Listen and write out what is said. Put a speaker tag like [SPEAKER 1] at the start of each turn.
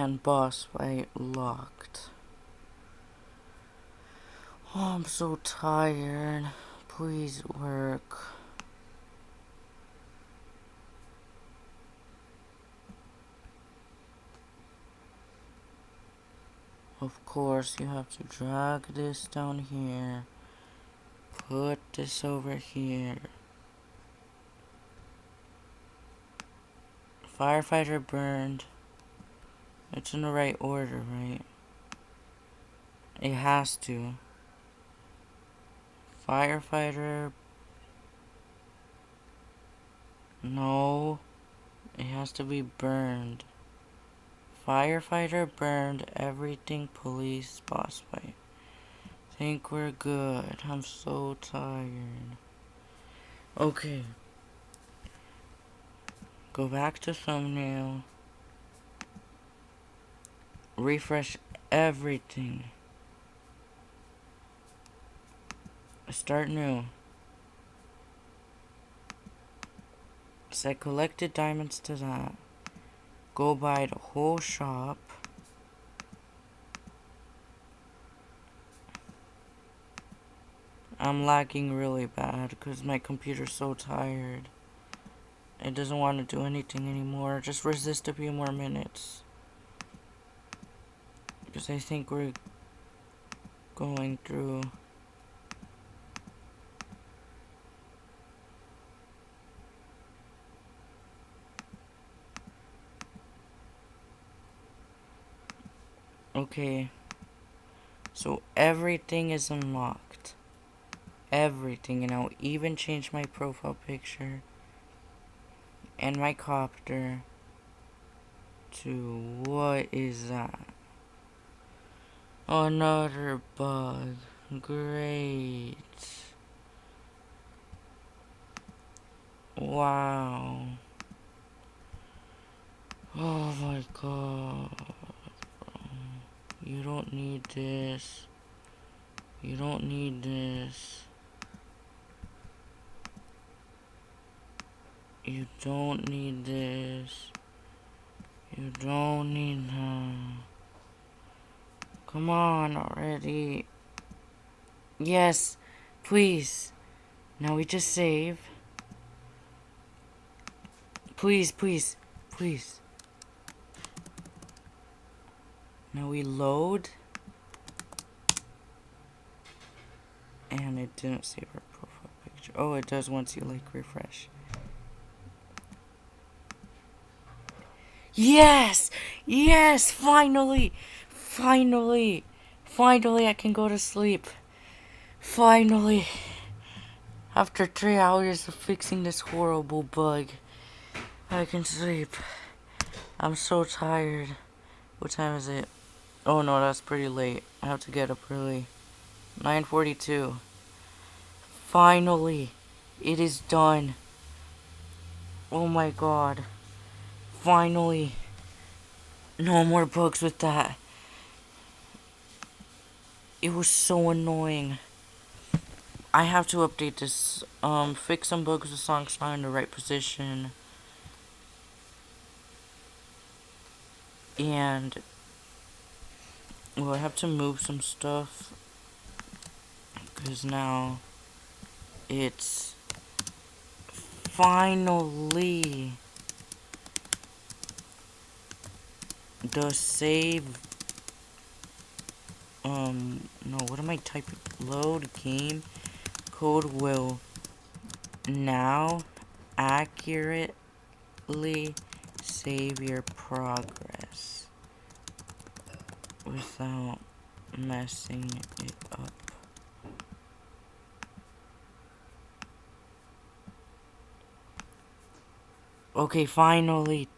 [SPEAKER 1] and boss fight locked. Oh, I'm so tired. Please work. Of course, you have to drag this down here. Put this over here. Firefighter burned. It's in the right order, right? It has to. Firefighter. No. It has to be burned. Firefighter burned everything, police boss fight. Think we're good. I'm so tired. Okay. Go back to thumbnail. Refresh everything. Start new. Set collected diamonds to that. Go buy the whole shop. I'm lagging really bad because my computer's so tired. It doesn't want to do anything anymore. Just resist a few more minutes. Because I think we're going through. Okay. So everything is unlocked. Everything, and I'll even change my profile picture and my copter to what is that? Another bug. Great. Wow. Oh my god. You don't need this. You don't need this. You don't need this. You don't need that. Come on already. Yes, please. Now we just save. Please, please, please. Now we load. And it didn't save our profile picture. Oh, it does once you like refresh. Yes! Yes! Finally! Finally! Finally I can go to sleep. Finally! After 3 hours of fixing this horrible bug, I can sleep. I'm so tired. What time is it? Oh no, that's pretty late. I have to get up early. 9:42. Finally! It is done. Oh my god. Finally. No more bugs with that. It was so annoying. I have to update this. Fix some bugs. The song's not in the right position. And well, I have to move some stuff because now it's finally the save. No, what am I typing? Load game code will now accurately save your progress without messing it up. Okay, finally,